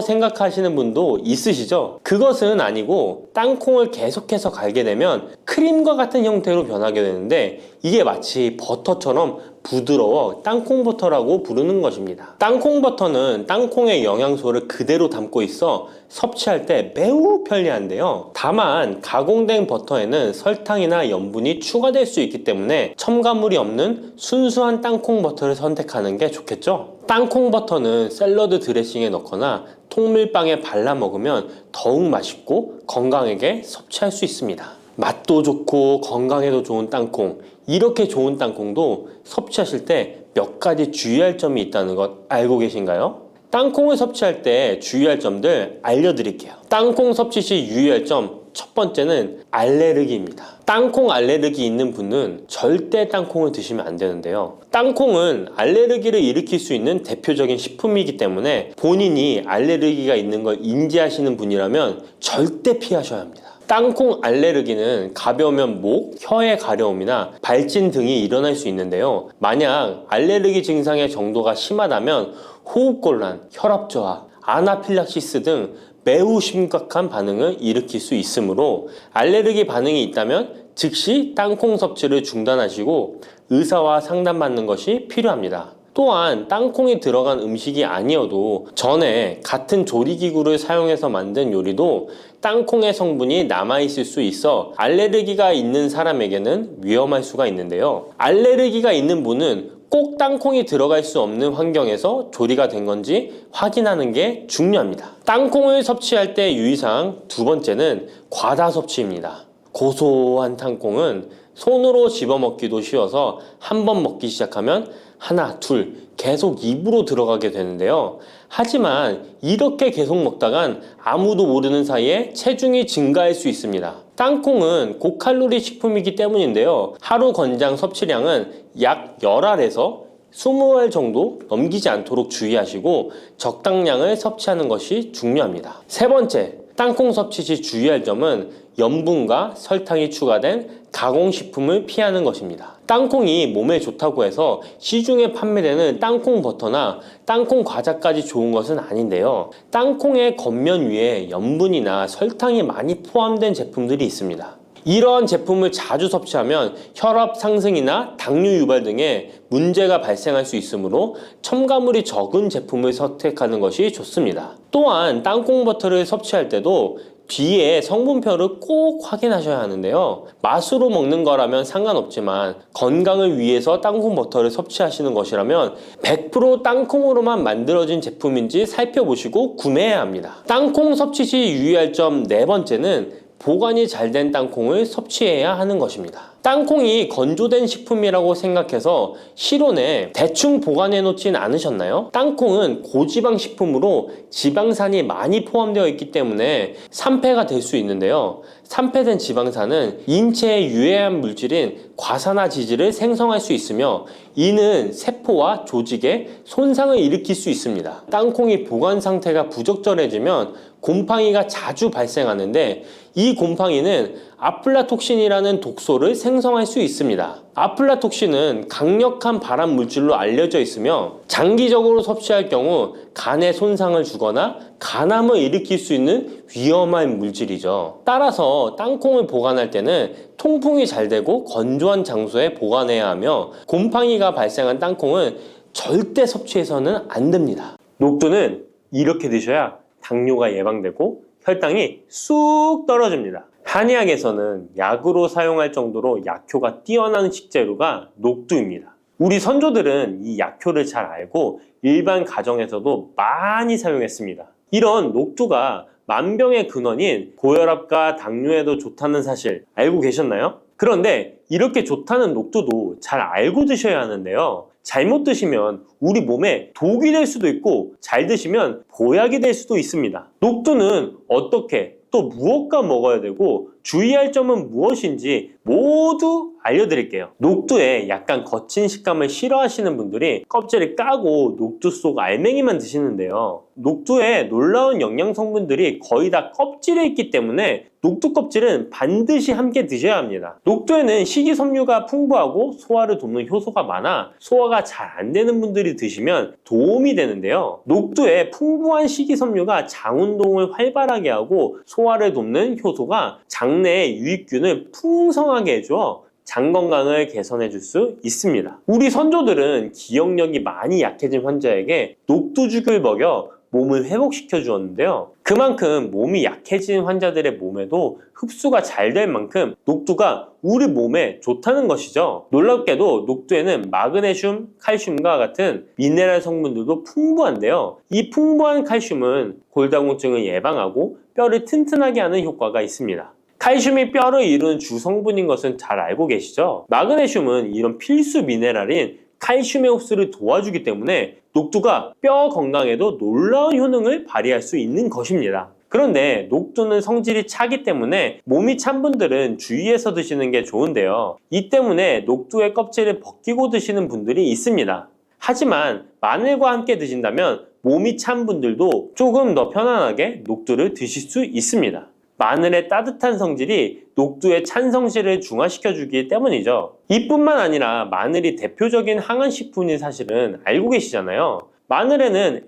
Speaker 1: 생각하시는 분도 있으시죠? 그것은 아니고 땅콩을 계속해서 갈게 되면 크림과 같은 형태로 변하게 되는데 이게 마치 버터처럼 부드러워 땅콩 버터라고 부르는 것입니다. 땅콩 버터는 땅콩의 영양소를 그대로 담고 있어 섭취할 때 매우 편리한데요. 다만 가공된 버터에는 설탕이나 염분이 추가될 수 있기 때문에 첨가물이 없는 순수한 땅콩 버터를 선택하는 게 좋겠죠? 땅콩 버터는 샐러드 드레싱에 넣거나 통밀빵에 발라 먹으면 더욱 맛있고 건강하게 섭취할 수 있습니다. 맛도 좋고 건강에도 좋은 땅콩, 이렇게 좋은 땅콩도 섭취하실 때 몇 가지 주의할 점이 있다는 것 알고 계신가요? 땅콩을 섭취할 때 주의할 점들 알려드릴게요. 땅콩 섭취 시 유의할 점 첫 번째는 알레르기입니다. 땅콩 알레르기 있는 분은 절대 땅콩을 드시면 안 되는데요. 땅콩은 알레르기를 일으킬 수 있는 대표적인 식품이기 때문에 본인이 알레르기가 있는 걸 인지하시는 분이라면 절대 피하셔야 합니다. 땅콩 알레르기는 가벼우면 목, 혀의 가려움이나 발진 등이 일어날 수 있는데요. 만약 알레르기 증상의 정도가 심하다면 호흡곤란, 혈압저하, 아나필락시스 등 매우 심각한 반응을 일으킬 수 있으므로 알레르기 반응이 있다면 즉시 땅콩 섭취를 중단하시고 의사와 상담받는 것이 필요합니다. 또한 땅콩이 들어간 음식이 아니어도 전에 같은 조리기구를 사용해서 만든 요리도 땅콩의 성분이 남아있을 수 있어 알레르기가 있는 사람에게는 위험할 수가 있는데요. 알레르기가 있는 분은 꼭 땅콩이 들어갈 수 없는 환경에서 조리가 된 건지 확인하는 게 중요합니다. 땅콩을 섭취할 때 유의사항 두 번째는 과다 섭취입니다. 고소한 땅콩은 손으로 집어먹기도 쉬워서 한 번 먹기 시작하면 하나, 둘 계속 입으로 들어가게 되는데요. 하지만 이렇게 계속 먹다간 아무도 모르는 사이에 체중이 증가할 수 있습니다. 땅콩은 고칼로리 식품이기 때문인데요. 하루 권장 섭취량은 약 10알에서 20알 정도 넘기지 않도록 주의하시고 적당량을 섭취하는 것이 중요합니다. 세 번째, 땅콩 섭취 시 주의할 점은 염분과 설탕이 추가된 가공식품을 피하는 것입니다. 땅콩이 몸에 좋다고 해서 시중에 판매되는 땅콩 버터나 땅콩 과자까지 좋은 것은 아닌데요. 땅콩의 겉면 위에 염분이나 설탕이 많이 포함된 제품들이 있습니다. 이러한 제품을 자주 섭취하면 혈압 상승이나 당뇨 유발 등의 문제가 발생할 수 있으므로 첨가물이 적은 제품을 선택하는 것이 좋습니다. 또한 땅콩 버터를 섭취할 때도 뒤에 성분표를 꼭 확인하셔야 하는데요. 맛으로 먹는 거라면 상관없지만 건강을 위해서 땅콩 버터를 섭취하시는 것이라면 100% 땅콩으로만 만들어진 제품인지 살펴보시고 구매해야 합니다. 땅콩 섭취 시 유의할 점 네 번째는 보관이 잘 된 땅콩을 섭취해야 하는 것입니다. 땅콩이 건조된 식품이라고 생각해서 실온에 대충 보관해 놓진 않으셨나요? 땅콩은 고지방 식품으로 지방산이 많이 포함되어 있기 때문에 산패가 될 수 있는데요. 산패된 지방산은 인체에 유해한 물질인 과산화지질을 생성할 수 있으며 이는 세포와 조직에 손상을 일으킬 수 있습니다. 땅콩이 보관 상태가 부적절해지면 곰팡이가 자주 발생하는데 이 곰팡이는 아플라톡신이라는 독소를 생성할 수 있습니다. 아플라톡신은 강력한 발암 물질로 알려져 있으며 장기적으로 섭취할 경우 간에 손상을 주거나 간암을 일으킬 수 있는 위험한 물질이죠. 따라서 땅콩을 보관할 때는 통풍이 잘 되고 건조한 장소에 보관해야 하며 곰팡이가 발생한 땅콩은 절대 섭취해서는 안 됩니다. 녹두는 이렇게 드셔야 당뇨가 예방되고 혈당이 쑥 떨어집니다. 한의학에서는 약으로 사용할 정도로 약효가 뛰어난 식재료가 녹두입니다. 우리 선조들은 이 약효를 잘 알고 일반 가정에서도 많이 사용했습니다. 이런 녹두가 만병의 근원인 고혈압과 당뇨에도 좋다는 사실 알고 계셨나요? 그런데 이렇게 좋다는 녹두도 잘 알고 드셔야 하는데요. 잘못 드시면 우리 몸에 독이 될 수도 있고 잘 드시면 보약이 될 수도 있습니다. 녹두는 어떻게 또 무엇과 먹어야 되고 주의할 점은 무엇인지 모두 알려드릴게요. 녹두에 약간 거친 식감을 싫어하시는 분들이 껍질을 까고 녹두 속 알맹이만 드시는데요. 녹두에 놀라운 영양 성분들이 거의 다 껍질에 있기 때문에 녹두 껍질은 반드시 함께 드셔야 합니다. 녹두에는 식이섬유가 풍부하고 소화를 돕는 효소가 많아 소화가 잘 안 되는 분들이 드시면 도움이 되는데요. 녹두에 풍부한 식이섬유가 장 운동을 활발하게 하고 소화를 돕는 효소가 장내의 유익균을 풍성하게 해줘 장 건강을 개선해 줄 수 있습니다. 우리 선조들은 기억력이 많이 약해진 환자에게 녹두죽을 먹여 몸을 회복시켜 주었는데요. 그만큼 몸이 약해진 환자들의 몸에도 흡수가 잘 될 만큼 녹두가 우리 몸에 좋다는 것이죠. 놀랍게도 녹두에는 마그네슘, 칼슘과 같은 미네랄 성분들도 풍부한데요. 이 풍부한 칼슘은 골다공증을 예방하고 뼈를 튼튼하게 하는 효과가 있습니다. 칼슘이 뼈를 이루는 주성분인 것은 잘 알고 계시죠? 마그네슘은 이런 필수 미네랄인 칼슘의 흡수를 도와주기 때문에 녹두가 뼈 건강에도 놀라운 효능을 발휘할 수 있는 것입니다. 그런데 녹두는 성질이 차기 때문에 몸이 찬 분들은 주의해서 드시는 게 좋은데요. 이 때문에 녹두의 껍질을 벗기고 드시는 분들이 있습니다. 하지만 마늘과 함께 드신다면 몸이 찬 분들도 조금 더 편안하게 녹두를 드실 수 있습니다. 마늘의 따뜻한 성질이 녹두의 찬 성질을 중화시켜주기 때문이죠. 이뿐만 아니라 마늘이 대표적인 항암식품인 사실은 알고 계시잖아요. 마늘에는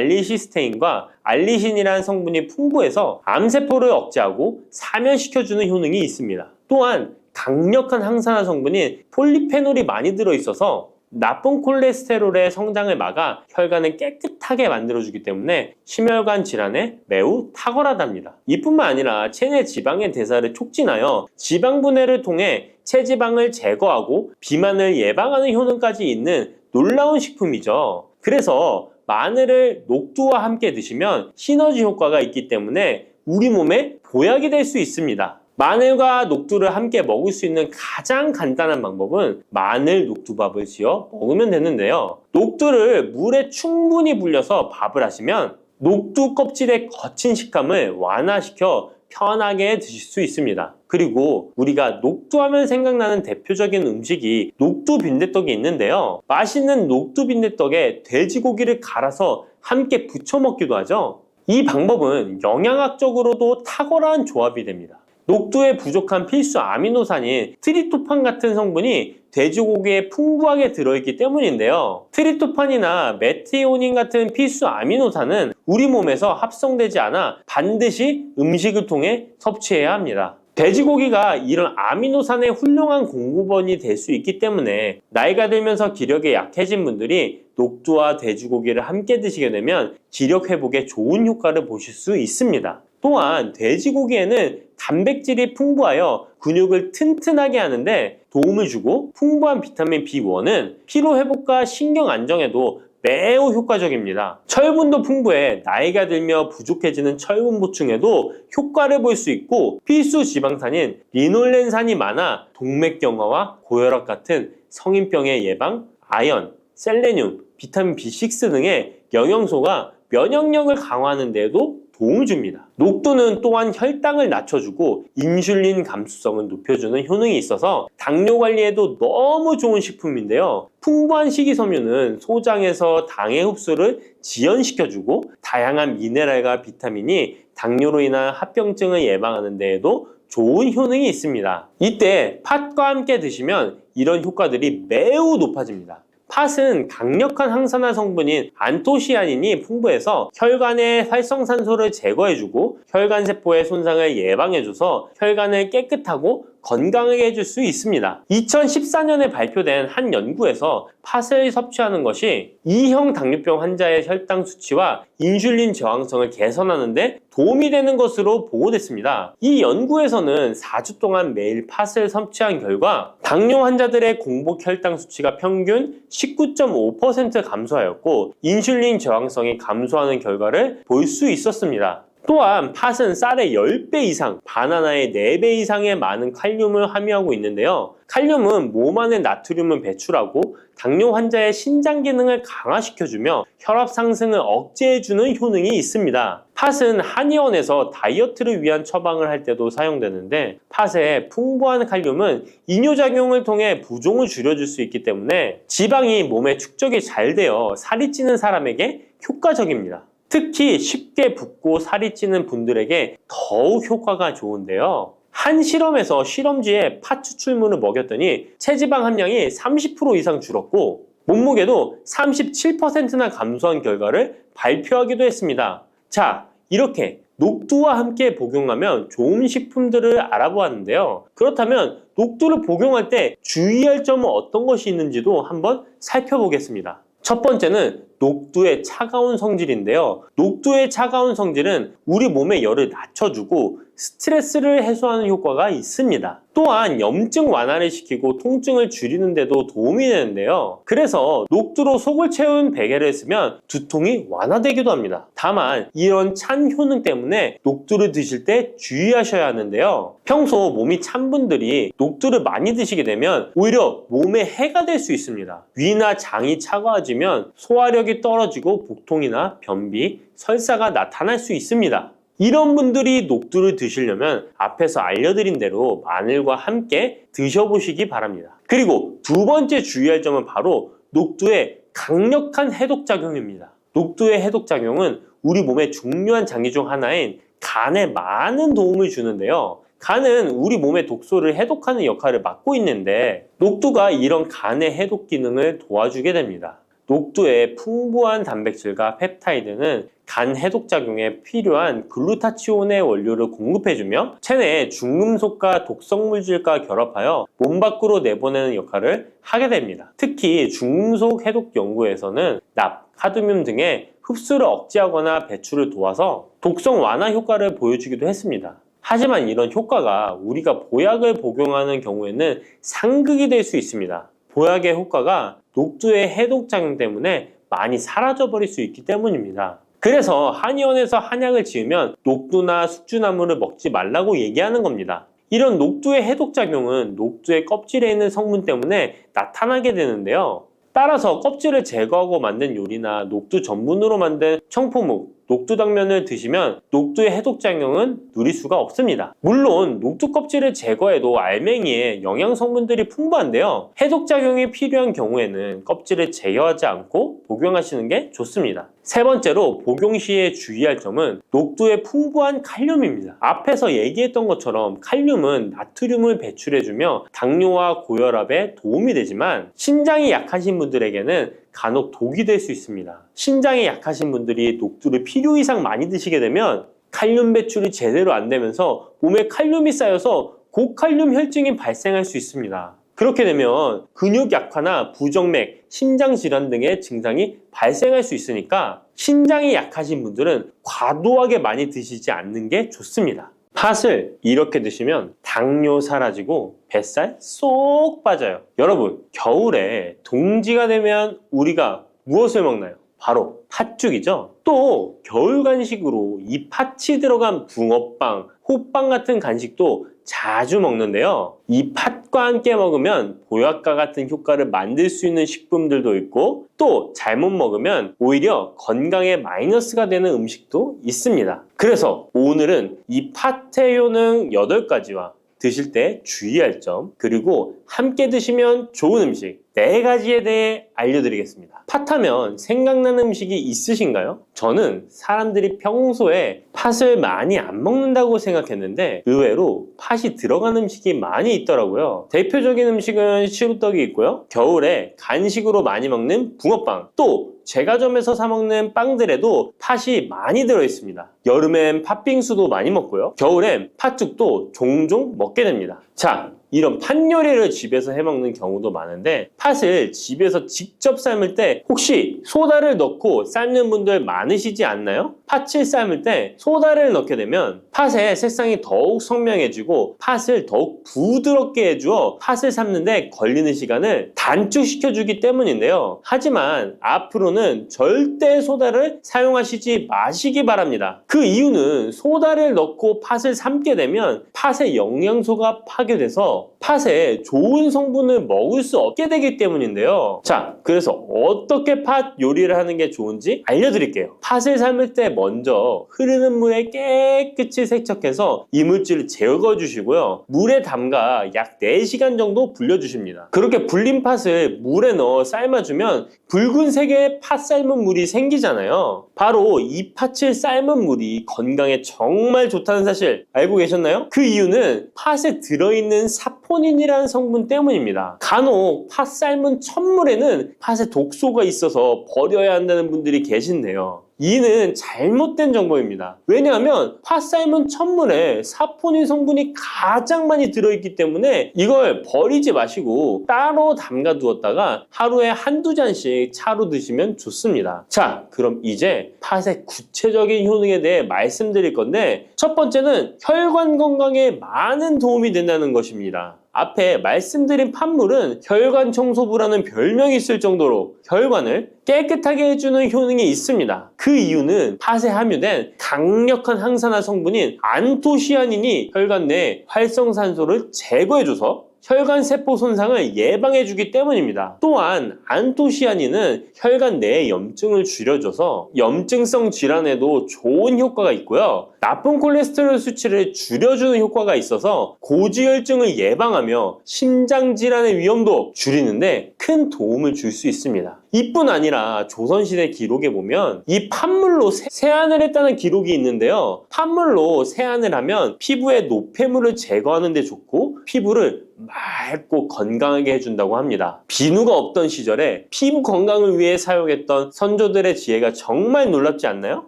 Speaker 1: S알리시스테인과 알리신이라는 성분이 풍부해서 암세포를 억제하고 사면시켜주는 효능이 있습니다. 또한 강력한 항산화 성분인 폴리페놀이 많이 들어있어서 나쁜 콜레스테롤의 성장을 막아 혈관을 깨끗하게 만들어주기 때문에 심혈관 질환에 매우 탁월하답니다. 이뿐만 아니라 체내 지방의 대사를 촉진하여 지방 분해를 통해 체지방을 제거하고 비만을 예방하는 효능까지 있는 놀라운 식품이죠. 그래서 마늘을 녹두와 함께 드시면 시너지 효과가 있기 때문에 우리 몸에 보약이 될 수 있습니다. 마늘과 녹두를 함께 먹을 수 있는 가장 간단한 방법은 마늘 녹두밥을 지어 먹으면 되는데요. 녹두를 물에 충분히 불려서 밥을 하시면 녹두 껍질의 거친 식감을 완화시켜 편하게 드실 수 있습니다. 그리고 우리가 녹두하면 생각나는 대표적인 음식이 녹두 빈대떡이 있는데요. 맛있는 녹두 빈대떡에 돼지고기를 갈아서 함께 부쳐 먹기도 하죠. 이 방법은 영양학적으로도 탁월한 조합이 됩니다. 녹두에 부족한 필수 아미노산인 트립토판 같은 성분이 돼지고기에 풍부하게 들어있기 때문인데요. 트립토판이나 메티오닌 같은 필수 아미노산은 우리 몸에서 합성되지 않아 반드시 음식을 통해 섭취해야 합니다. 돼지고기가 이런 아미노산의 훌륭한 공급원이 될 수 있기 때문에 나이가 들면서 기력이 약해진 분들이 녹두와 돼지고기를 함께 드시게 되면 기력 회복에 좋은 효과를 보실 수 있습니다. 또한 돼지고기에는 단백질이 풍부하여 근육을 튼튼하게 하는데 도움을 주고 풍부한 비타민 B1은 피로 회복과 신경 안정에도 매우 효과적입니다. 철분도 풍부해 나이가 들며 부족해지는 철분 보충에도 효과를 볼 수 있고 필수 지방산인 리놀렌산이 많아 동맥경화와 고혈압 같은 성인병의 예방, 아연, 셀레늄, 비타민 B6 등의 영양소가 면역력을 강화하는 데에도 도움을 줍니다. 녹두는 또한 혈당을 낮춰주고 인슐린 감수성을 높여주는 효능이 있어서 당뇨 관리에도 너무 좋은 식품인데요. 풍부한 식이섬유는 소장에서 당의 흡수를 지연시켜주고 다양한 미네랄과 비타민이 당뇨로 인한 합병증을 예방하는 데에도 좋은 효능이 있습니다. 이때 팥과 함께 드시면 이런 효과들이 매우 높아집니다. 팥은 강력한 항산화 성분인 안토시아닌이 풍부해서 혈관의 활성산소를 제거해주고 혈관세포의 손상을 예방해줘서 혈관을 깨끗하고 건강하게 해줄 수 있습니다. 2014년에 발표된 한 연구에서 팥을 섭취하는 것이 2형 당뇨병 환자의 혈당 수치와 인슐린 저항성을 개선하는 데 도움이 되는 것으로 보고됐습니다. 이 연구에서는 4주 동안 매일 팥을 섭취한 결과 당뇨 환자들의 공복 혈당 수치가 평균 19.5% 감소하였고 인슐린 저항성이 감소하는 결과를 볼 수 있었습니다. 또한 팥은 쌀의 10배 이상, 바나나의 4배 이상의 많은 칼륨을 함유하고 있는데요. 칼륨은 몸 안에 나트륨을 배출하고 당뇨 환자의 신장 기능을 강화시켜주며 혈압 상승을 억제해주는 효능이 있습니다. 팥은 한의원에서 다이어트를 위한 처방을 할 때도 사용되는데 팥의 풍부한 칼륨은 이뇨작용을 통해 부종을 줄여줄 수 있기 때문에 지방이 몸에 축적이 잘 되어 살이 찌는 사람에게 효과적입니다. 특히 쉽게 붓고 살이 찌는 분들에게 더욱 효과가 좋은데요. 한 실험에서 실험쥐에 팥 추출물을 먹였더니 체지방 함량이 30% 이상 줄었고 몸무게도 37%나 감소한 결과를 발표하기도 했습니다. 자, 이렇게 녹두와 함께 복용하면 좋은 식품들을 알아보았는데요. 그렇다면 녹두를 복용할 때 주의할 점은 어떤 것이 있는지도 한번 살펴보겠습니다. 첫 번째는 녹두의 차가운 성질인데요. 녹두의 차가운 성질은 우리 몸의 열을 낮춰주고 스트레스를 해소하는 효과가 있습니다. 또한 염증 완화를 시키고 통증을 줄이는 데도 도움이 되는데요. 그래서 녹두로 속을 채운 베개를 쓰면 두통이 완화되기도 합니다. 다만 이런 찬 효능 때문에 녹두를 드실 때 주의하셔야 하는데요. 평소 몸이 찬 분들이 녹두를 많이 드시게 되면 오히려 몸에 해가 될 수 있습니다. 위나 장이 차가워지면 소화력이 떨어지고 복통이나 변비, 설사가 나타날 수 있습니다. 이런 분들이 녹두를 드시려면 앞에서 알려드린 대로 마늘과 함께 드셔보시기 바랍니다. 그리고 두 번째 주의할 점은 바로 녹두의 강력한 해독작용입니다. 녹두의 해독작용은 우리 몸의 중요한 장기 중 하나인 간에 많은 도움을 주는데요. 간은 우리 몸의 독소를 해독하는 역할을 맡고 있는데 녹두가 이런 간의 해독 기능을 도와주게 됩니다. 녹두의 풍부한 단백질과 펩타이드는 간 해독작용에 필요한 글루타치온의 원료를 공급해주며 체내의 중금속과 독성물질과 결합하여 몸 밖으로 내보내는 역할을 하게 됩니다. 특히 중금속 해독 연구에서는 납, 카드뮴 등의 흡수를 억제하거나 배출을 도와서 독성 완화 효과를 보여주기도 했습니다. 하지만 이런 효과가 우리가 보약을 복용하는 경우에는 상극이 될 수 있습니다. 보약의 효과가 녹두의 해독작용 때문에 많이 사라져버릴 수 있기 때문입니다. 그래서 한의원에서 한약을 지으면 녹두나 숙주나물을 먹지 말라고 얘기하는 겁니다. 이런 녹두의 해독작용은 녹두의 껍질에 있는 성분 때문에 나타나게 되는데요. 따라서 껍질을 제거하고 만든 요리나 녹두 전분으로 만든 청포묵, 녹두당면을 드시면 녹두의 해독작용은 누릴 수가 없습니다. 물론 녹두 껍질을 제거해도 알맹이에 영양 성분들이 풍부한데요. 해독작용이 필요한 경우에는 껍질을 제거하지 않고 복용하시는 게 좋습니다. 세 번째로 복용 시에 주의할 점은 녹두의 풍부한 칼륨입니다. 앞에서 얘기했던 것처럼 칼륨은 나트륨을 배출해주며 당뇨와 고혈압에 도움이 되지만 신장이 약하신 분들에게는 간혹 독이 될 수 있습니다. 신장이 약하신 분들이 녹두를 필요 이상 많이 드시게 되면 칼륨 배출이 제대로 안 되면서 몸에 칼륨이 쌓여서 고칼륨 혈증이 발생할 수 있습니다. 그렇게 되면 근육 약화나 부정맥, 심장 질환 등의 증상이 발생할 수 있으니까 신장이 약하신 분들은 과도하게 많이 드시지 않는 게 좋습니다. 팥을 이렇게 드시면 당뇨 사라지고 뱃살 쏙 빠져요. 여러분, 겨울에 동지가 되면 우리가 무엇을 먹나요? 바로 팥죽이죠. 또 겨울 간식으로 이 팥이 들어간 붕어빵, 호빵 같은 간식도 자주 먹는데요. 이 팥과 함께 먹으면 보약과 같은 효과를 만들 수 있는 식품들도 있고 또 잘못 먹으면 오히려 건강에 마이너스가 되는 음식도 있습니다. 그래서 오늘은 이 팥의 효능 8가지와 드실 때 주의할 점, 그리고 함께 드시면 좋은 음식 4가지에 대해 알려드리겠습니다. 팥하면 생각나는 음식이 있으신가요? 저는 사람들이 평소에 팥을 많이 안 먹는다고 생각했는데 의외로 팥이 들어간 음식이 많이 있더라고요. 대표적인 음식은 시루떡이 있고요. 겨울에 간식으로 많이 먹는 붕어빵, 또 제과점에서 사 먹는 빵들에도 팥이 많이 들어있습니다. 여름엔 팥빙수도 많이 먹고요. 겨울엔 팥죽도 종종 먹게 됩니다. 자, 이런 팥 요리를 집에서 해먹는 경우도 많은데 팥을 집에서 직접 삶을 때 혹시 소다를 넣고 삶는 분들 많으시지 않나요? 팥을 삶을 때 소다를 넣게 되면 팥의 색상이 더욱 선명해지고 팥을 더욱 부드럽게 해주어 팥을 삶는데 걸리는 시간을 단축시켜주기 때문인데요. 하지만 앞으로는 절대 소다를 사용하시지 마시기 바랍니다. 그 이유는 소다를 넣고 팥을 삶게 되면 팥의 영양소가 파괴돼서 팥의 좋은 성분을 먹을 수 없게 되기 때문인데요. 자, 그래서 어떻게 팥 요리를 하는 게 좋은지 알려드릴게요. 팥을 삶을 때 먼저 흐르는 물에 깨끗이 세척해서 이물질을 제거해 주시고요. 물에 담가 약 4시간 정도 불려주십니다. 그렇게 불린 팥을 물에 넣어 삶아주면 붉은색의 팥 삶은 물이 생기잖아요. 바로 이 팥을 삶은 물이 건강에 정말 좋다는 사실 알고 계셨나요? 그 이유는 팥에 들어있는 사포닌이라는 성분 때문입니다. 간혹 팥 삶은 첫물에는 팥에 독소가 있어서 버려야 한다는 분들이 계신데요. 이는 잘못된 정보입니다. 왜냐하면 팥 삶은 첫물에 사포닌 성분이 가장 많이 들어있기 때문에 이걸 버리지 마시고 따로 담가 두었다가 하루에 한두 잔씩 차로 드시면 좋습니다. 자, 그럼 이제 팥의 구체적인 효능에 대해 말씀드릴 건데 첫 번째는 혈관 건강에 많은 도움이 된다는 것입니다. 앞에 말씀드린 팥물은 혈관 청소부라는 별명이 있을 정도로 혈관을 깨끗하게 해주는 효능이 있습니다. 그 이유는 팥에 함유된 강력한 항산화 성분인 안토시아닌이 혈관 내 활성산소를 제거해줘서 혈관 세포 손상을 예방해주기 때문입니다. 또한 안토시아닌은 혈관 내의 염증을 줄여줘서 염증성 질환에도 좋은 효과가 있고요. 나쁜 콜레스테롤 수치를 줄여주는 효과가 있어서 고지혈증을 예방하며 심장 질환의 위험도 줄이는데 큰 도움을 줄 수 있습니다. 이뿐 아니라 조선시대 기록에 보면 이 팥물로 세안을 했다는 기록이 있는데요. 팥물로 세안을 하면 피부의 노폐물을 제거하는 데 좋고 피부를 맑고 건강하게 해준다고 합니다. 비누가 없던 시절에 피부 건강을 위해 사용했던 선조들의 지혜가 정말 놀랍지 않나요?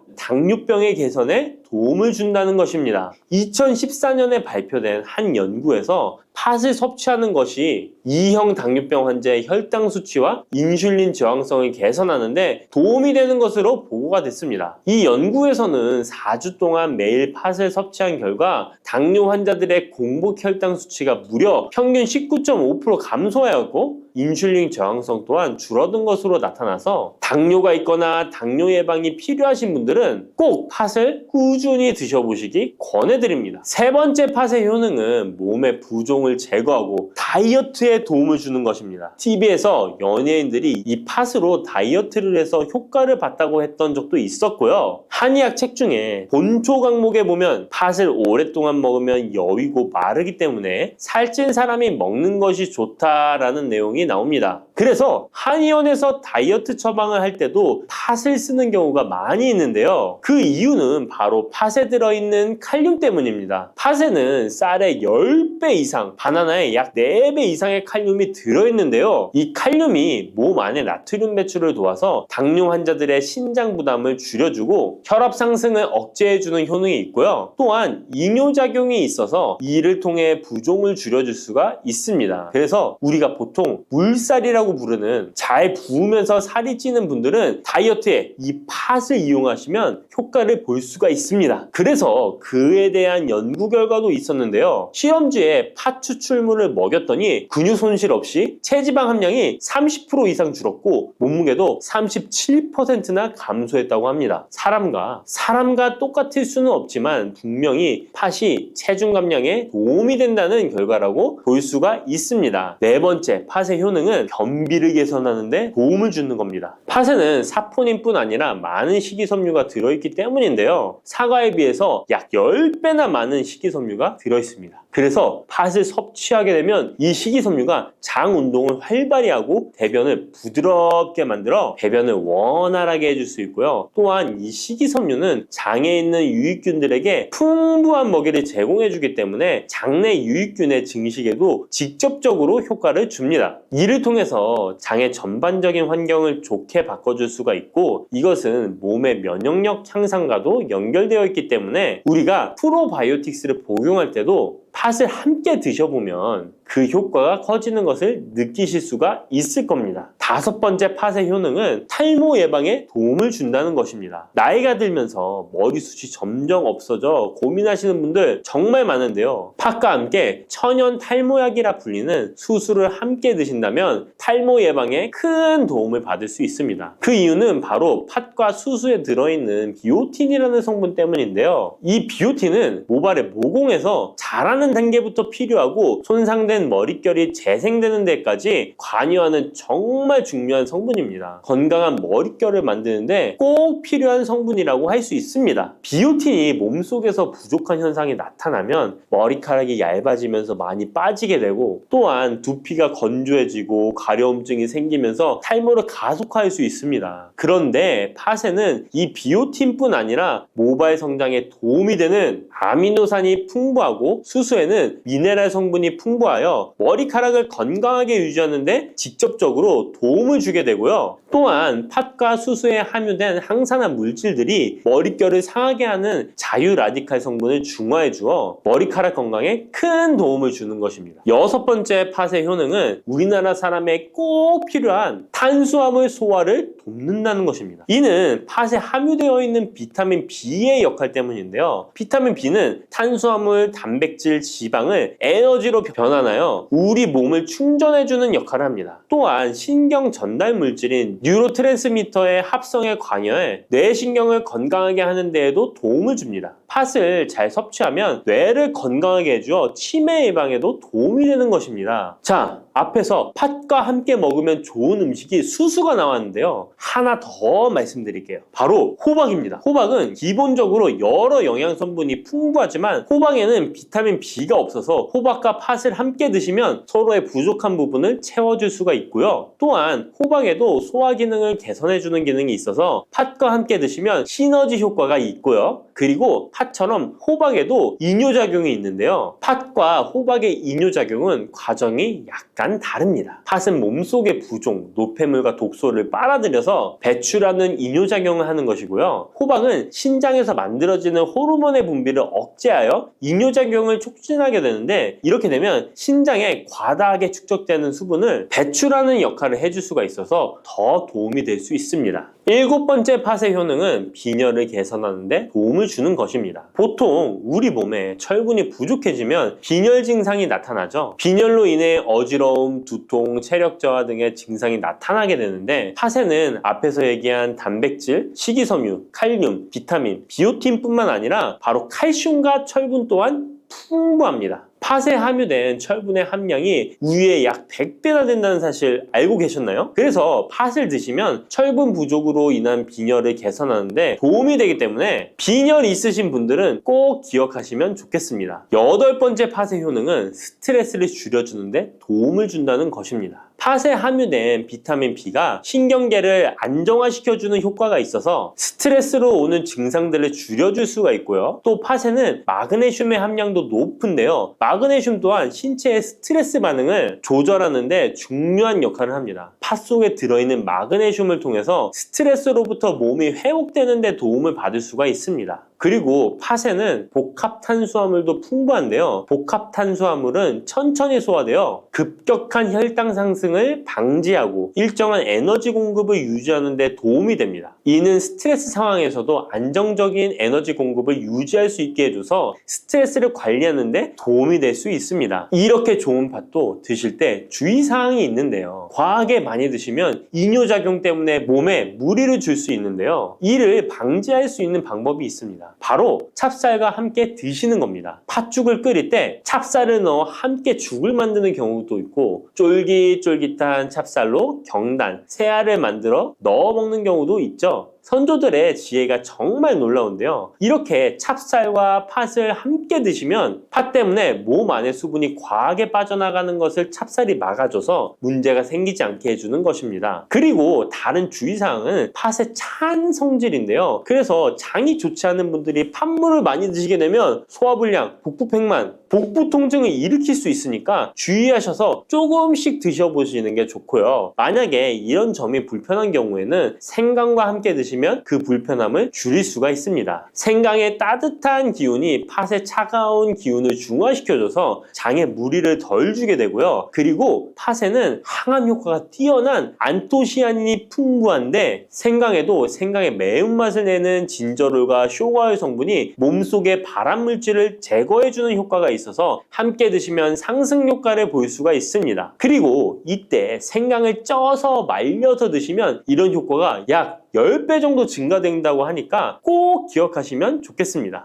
Speaker 1: 당뇨병의 개선에 도움을 준다는 것입니다. 2014년에 발표된 한 연구에서 팥을 섭취하는 것이 2형 당뇨병 환자의 혈당 수치와 인슐린 저항성을 개선하는데 도움이 되는 것으로 보고가 됐습니다. 이 연구에서는 4주 동안 매일 팥을 섭취한 결과 당뇨 환자들의 공복 혈당 수치가 무려 평균 19.5% 감소하였고 인슐린 저항성 또한 줄어든 것으로 나타나서 당뇨가 있거나 당뇨 예방이 필요하신 분들은 꼭 팥을 꾸준히 드셔보시기 권해드립니다. 세 번째 팥의 효능은 몸의 부종을 제거하고 다이어트에 도움을 주는 것입니다. TV에서 연예인들이 이 팥으로 다이어트를 해서 효과를 봤다고 했던 적도 있었고요. 한의학 책 중에 본초 강목에 보면 팥을 오랫동안 먹으면 여위고 마르기 때문에 살찐 사람이 먹는 것이 좋다라는 내용이 나옵니다. 그래서 한의원에서 다이어트 처방을 할 때도 팥을 쓰는 경우가 많이 있는데요. 그 이유는 바로 팥에 들어있는 칼륨 때문입니다. 팥에는 쌀의 10배 이상, 바나나에 약 4배 이상의 칼륨이 들어있는데요. 이 칼륨이 몸 안에 나트륨 배출을 도와서 당뇨 환자들의 신장 부담을 줄여주고 혈압 상승을 억제해주는 효능이 있고요. 또한 이뇨작용이 있어서 이를 통해 부종을 줄여줄 수가 있습니다. 그래서 우리가 보통 물살이라고 부르는 잘 부으면서 살이 찌는 분들은 다이어트에 이 팥을 이용하시면 효과를 볼 수가 있습니다. 그래서 그에 대한 연구 결과도 있었는데요. 실험주에 팥 추출물을 먹였더니 근육 손실 없이 체지방 함량이 30% 이상 줄었고 몸무게도 37%나 감소했다고 합니다. 사람과 똑같을 수는 없지만 분명히 팥이 체중 감량에 도움이 된다는 결과라고 볼 수가 있습니다. 네 번째, 팥의 효능은 변비를 개선하는 데 도움을 주는 겁니다. 팥에는 사포닌뿐 아니라 많은 식이섬유가 들어있기 때문인데요. 사과에 비해서 약 10배나 많은 식이섬유가 들어있습니다. 그래서 팥을 섭취하게 되면 이 식이섬유가 장 운동을 활발히 하고 대변을 부드럽게 만들어 배변을 원활하게 해줄 수 있고요. 또한 이 식이섬유는 장에 있는 유익균들에게 풍부한 먹이를 제공해주기 때문에 장내 유익균의 증식에도 직접적으로 효과를 줍니다. 이를 통해서 장의 전반적인 환경을 좋게 바꿔줄 수가 있고 이것은 몸의 면역력 향상과도 연결되어 있기 때문에 우리가 프로바이오틱스를 복용할 때도 팥을 함께 드셔보면 그 효과가 커지는 것을 느끼실 수가 있을 겁니다. 5번째 팥의 효능은 탈모 예방에 도움을 준다는 것입니다. 나이가 들면서 머리숱이 점점 없어져 고민하시는 분들 정말 많은데요. 팥과 함께 천연 탈모약이라 불리는 수수를 함께 드신다면 탈모 예방에 큰 도움을 받을 수 있습니다. 그 이유는 바로 팥과 수수에 들어있는 비오틴이라는 성분 때문인데요. 이 비오틴은 모발의 모공에서 자라는 단계부터 필요하고 손상된 머릿결이 재생되는 데까지 관여하는 정말 중요한 성분입니다. 건강한 머릿결을 만드는데 꼭 필요한 성분이라고 할 수 있습니다. 비오틴이 몸속에서 부족한 현상이 나타나면 머리카락이 얇아지면서 많이 빠지게 되고 또한 두피가 건조해지고 가려움증이 생기면서 탈모를 가속화할 수 있습니다. 그런데 팥에는 이 비오틴뿐 아니라 모발 성장에 도움이 되는 아미노산이 풍부하고 수수에는 미네랄 성분이 풍부하여 머리카락을 건강하게 유지하는데 직접적으로 도움을 주게 되고요. 또한 팥과 수수에 함유된 항산화 물질들이 머릿결을 상하게 하는 자유 라디칼 성분을 중화해 주어 머리카락 건강에 큰 도움을 주는 것입니다. 6번째 팥의 효능은 우리나라 사람에 꼭 필요한 탄수화물 소화를 돕는다는 것입니다. 이는 팥에 함유되어 있는 비타민 B의 역할 때문인데요. 비타민 B는 탄수화물, 단백질, 지방을 에너지로 변환하여 우리 몸을 충전해주는 역할을 합니다. 또한 신경 전달 물질인 뉴로트랜스미터의 합성에 관여해 뇌신경을 건강하게 하는 데에도 도움을 줍니다. 팥을 잘 섭취하면 뇌를 건강하게 해주어 치매 예방에도 도움이 되는 것입니다. 자, 앞에서 팥과 함께 먹으면 좋은 음식이 수수가 나왔는데요. 하나 더 말씀드릴게요. 바로 호박입니다. 호박은 기본적으로 여러 영양성분이 풍부하지만 호박에는 비타민 B가 없어서 호박과 팥을 함께 드시면 서로의 부족한 부분을 채워줄 수가 있고요. 또한 호박에도 소화 기능을 개선해주는 기능이 있어서 팥과 함께 드시면 시너지 효과가 있고요. 그리고 팥처럼 호박에도 이뇨작용이 있는데요. 팥과 호박의 이뇨작용은 과정이 약간 다릅니다. 팥은 몸속의 부종, 노폐물과 독소를 빨아들여서 배출하는 이뇨작용을 하는 것이고요. 호박은 신장에서 만들어지는 호르몬의 분비를 억제하여 이뇨작용을 촉진하게 되는데 이렇게 되면 신장에 과다하게 축적되는 수분을 배출하는 역할을 해줄 수가 있어서 더 도움이 될 수 있습니다. 7번째 팥의 효능은 빈혈을 개선하는 데 도움을 주는 것입니다. 보통 우리 몸에 철분이 부족해지면 빈혈 증상이 나타나죠. 빈혈로 인해 어지러움, 두통, 체력 저하 등의 증상이 나타나게 되는데 팥에는 앞에서 얘기한 단백질, 식이섬유, 칼륨, 비타민, 비오틴뿐만 아니라 바로 칼슘과 철분 또한 풍부합니다. 팥에 함유된 철분의 함량이 우유의 약 100배나 된다는 사실 알고 계셨나요? 그래서 팥을 드시면 철분 부족으로 인한 빈혈을 개선하는데 도움이 되기 때문에 빈혈이 있으신 분들은 꼭 기억하시면 좋겠습니다. 8번째 팥의 효능은 스트레스를 줄여주는데 도움을 준다는 것입니다. 팥에 함유된 비타민 B가 신경계를 안정화시켜주는 효과가 있어서 스트레스로 오는 증상들을 줄여줄 수가 있고요. 또 팥에는 마그네슘의 함량도 높은데요. 마그네슘 또한 신체의 스트레스 반응을 조절하는 데 중요한 역할을 합니다. 팥 속에 들어있는 마그네슘을 통해서 스트레스로부터 몸이 회복되는 데 도움을 받을 수가 있습니다. 그리고 팥에는 복합 탄수화물도 풍부한데요. 복합 탄수화물은 천천히 소화되어 급격한 혈당 상승을 방지하고 일정한 에너지 공급을 유지하는 데 도움이 됩니다. 이는 스트레스 상황에서도 안정적인 에너지 공급을 유지할 수 있게 해줘서 스트레스를 관리하는 데 도움이 될 수 있습니다. 이렇게 좋은 팥도 드실 때 주의사항이 있는데요. 과하게 많이 드시면 이뇨작용 때문에 몸에 무리를 줄 수 있는데요. 이를 방지할 수 있는 방법이 있습니다. 바로 찹쌀과 함께 드시는 겁니다. 팥죽을 끓일 때 찹쌀을 넣어 함께 죽을 만드는 경우도 있고 쫄깃쫄깃한 찹쌀로 경단, 새알을 만들어 넣어 먹는 경우도 있죠. 선조들의 지혜가 정말 놀라운데요. 이렇게 찹쌀과 팥을 함께 드시면 팥 때문에 몸 안에 수분이 과하게 빠져나가는 것을 찹쌀이 막아줘서 문제가 생기지 않게 해주는 것입니다. 그리고 다른 주의사항은 팥의 찬 성질인데요. 그래서 장이 좋지 않은 분들이 팥물을 많이 드시게 되면 소화불량, 복부팽만, 복부 통증을 일으킬 수 있으니까 주의하셔서 조금씩 드셔보시는 게 좋고요. 만약에 이런 점이 불편한 경우에는 생강과 함께 드시면 드시면 그 불편함을 줄일 수가 있습니다. 생강의 따뜻한 기운이 팥의 차가운 기운을 중화시켜줘서 장에 무리를 덜 주게 되고요. 그리고 팥에는 항암 효과가 뛰어난 안토시아닌이 풍부한데 생강에도 생강의 매운맛을 내는 진저롤과 쇼가올 성분이 몸속의 발암물질을 제거해주는 효과가 있어서 함께 드시면 상승 효과를 볼 수가 있습니다. 그리고 이때 생강을 쪄서 말려서 드시면 이런 효과가 약 10배 정도 증가된다고 하니까 꼭 기억하시면 좋겠습니다.